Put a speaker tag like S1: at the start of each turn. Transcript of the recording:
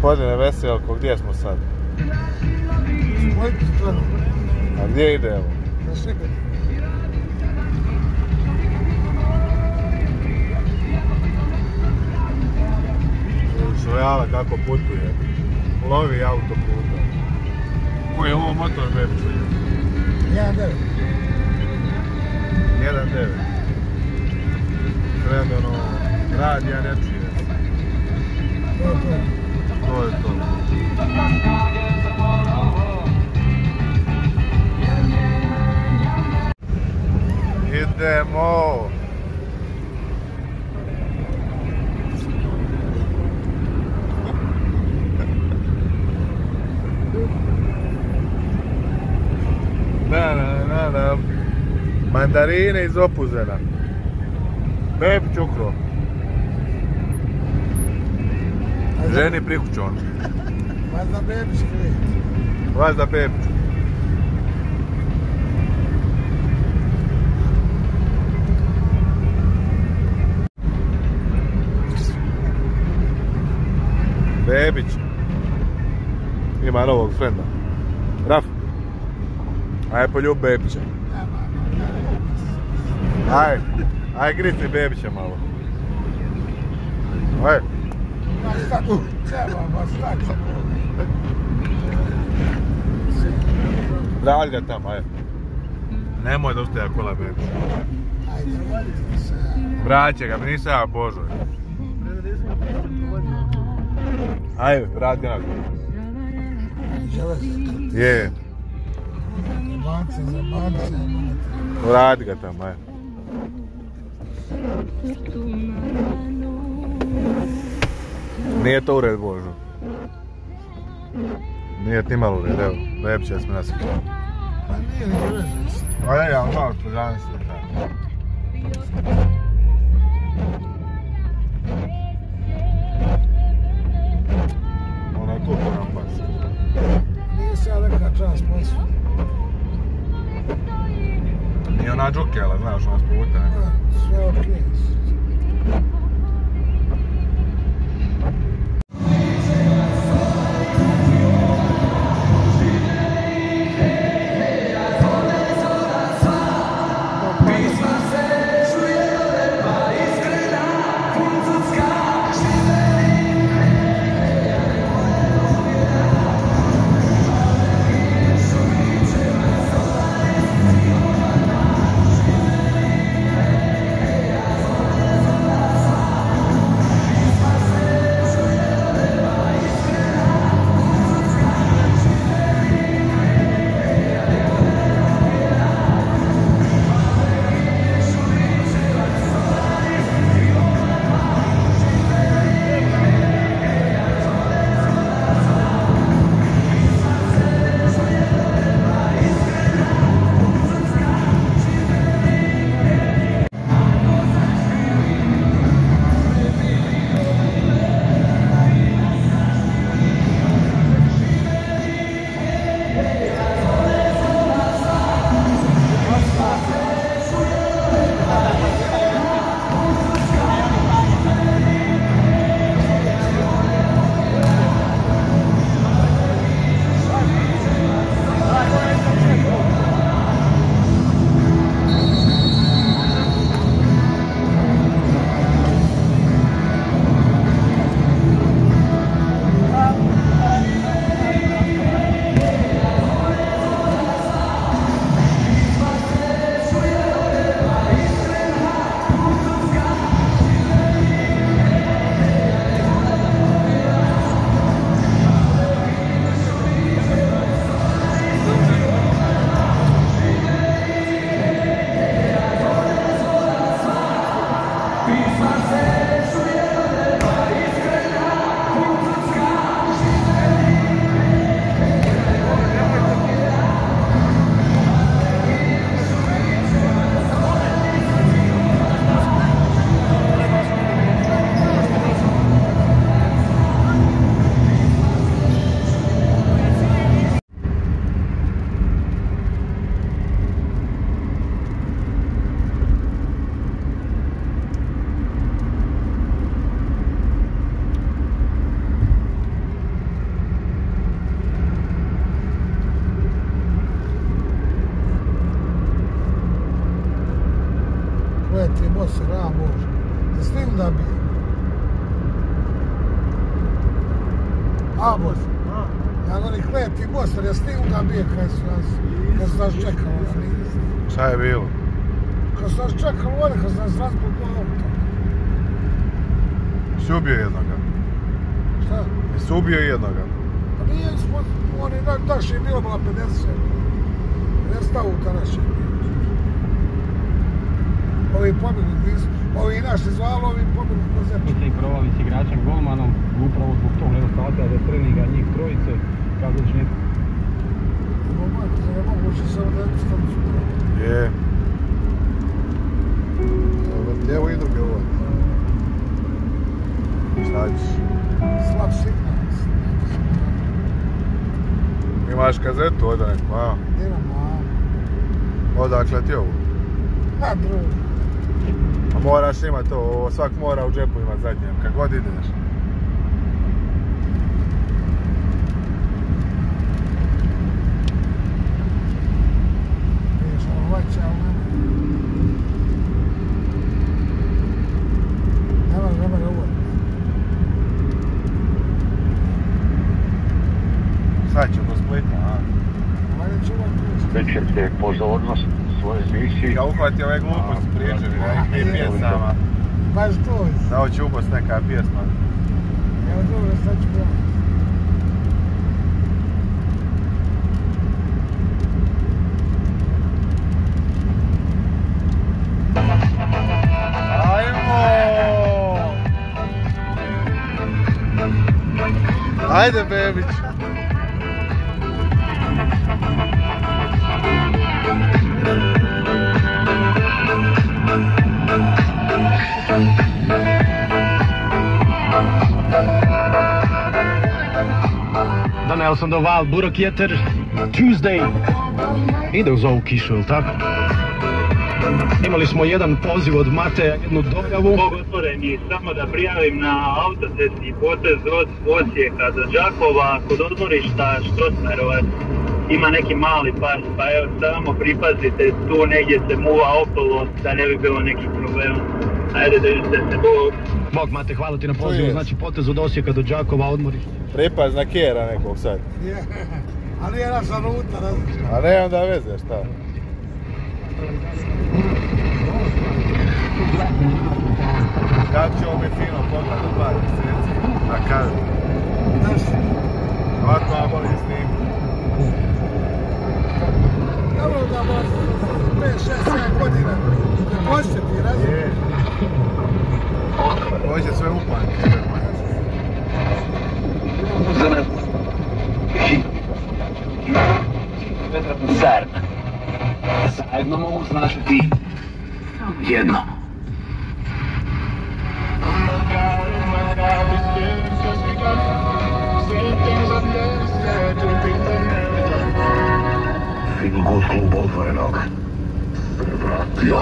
S1: Gospodine Veselko, gdje smo sad? A gdje idemo?
S2: Na Šibenik.
S1: Šojala kako putuje. Lovi autoputa. Koji je ovo motor, Bebiću?
S2: 1.9.
S1: 1.9. Sredano, radija ne čuje. To je to. Idemo! Da. Mandarine iz Opuzena. Bebić ukro. Ženi prikućon.
S2: Vazda Bebić krivi.
S1: Vazda Bebić. Bebić. Ima novog frenda. Raf. Aj poljub Bebića. Aj grisni Bebića malo. Aj. Vrali ga tamo, aj. Nemoj da ustaja kola Bebić. Vraće ga, nisam ja Božo. Aj, vrati ga nazad. Je. Vrati ga tamo, aj. Nije to ured, Božo. Nije ti malo ured, evo. Bebića smo nasikali.
S2: Pa nije ni ured.
S1: A ja, malo što žalim se tako. Ona tu ko nam pasi.
S2: Nije se ja neka čas pasu.
S1: Nije ona džukela, znaš, ona s puta.
S2: Sve okej. kleti most, ram Bože. Da s njim da bio. A, Bože. Ja govorim, kleti most, jer ja s njim da bio kad su nas čekali.
S1: Šta je bilo?
S2: Kad su nas čekali ovdje, kad su nas razbili auto.
S1: Si ubio jednoga?
S2: Šta?
S1: Jesi ubio jednoga?
S2: Pa nije, oni naši je bilo 50. 50 auta naši je bilo. Ovi pobjegli nisu. Ovi naši zvali, ovi pobjegli po zemlji.
S3: Mislim i provali s igračem golmanom, upravo zbog tog nedostatka za treninga njih trojice, kako će neko.
S2: Momako, za ne moguće samo da jednostavno su probali.
S1: Je. Evo i druge ovo. Šta ćeš?
S2: Slab signal.
S1: Imaš kazetu ovdje neku, a?
S2: Imamo, a?
S1: Odakle ti ovo?
S2: A, drugo.
S1: A moraš imat to, ovo svak mora u džepu imat zadnje, kad god ideš.
S2: Vidiš, ono vaća, ali nema ga uvod.
S1: Sad ću do Splita, a?
S2: Valjda ću uvod tu.
S4: Skrećete pozornost svoje misiji.
S1: Ja uhvati ove gluposti pričali, nekakvim pjesama.
S2: Baš to.
S1: Da hoće ubost neka pjesma.
S2: Evo dobro, sad ću gledati.
S1: Ajde, Bebić.
S3: Doneo sam do Val Burokjeter Tuesday. Ide uz ovu kišu, ili tako? Imali smo jedan poziv od Mate, jednu dojavu.
S5: Otvoreni, samo da prijavim na autocesti potez od Osijeka do Đakova, kod odmorišta Štrosmajerovac. Ima neki mali pas, pa evo samo pripazite, tu negdje se muva okolo, da ne bi bilo nekih problema. Ajde, držite se, Bog.
S3: Bog, Mate, hvala ti na pozivu, znači potez od Osijeka do Đakova, odmorišta.
S1: Pripaz na kjera nekog sad.
S2: Je, ali je naša ruta, različita.
S1: A ne onda veze, šta? Kako će ovo biti fino pogled od 2 mjeseci? A kada?
S2: Da si.
S1: Ovako vam volim snim.
S2: Dobro da vas 5, 6, 7 godina ne posjeti, različita.
S1: Hoće sve upanke.
S4: Zajedno. Zajedno mogu značiti jedno. Fingol klub Otvorenog se vratio.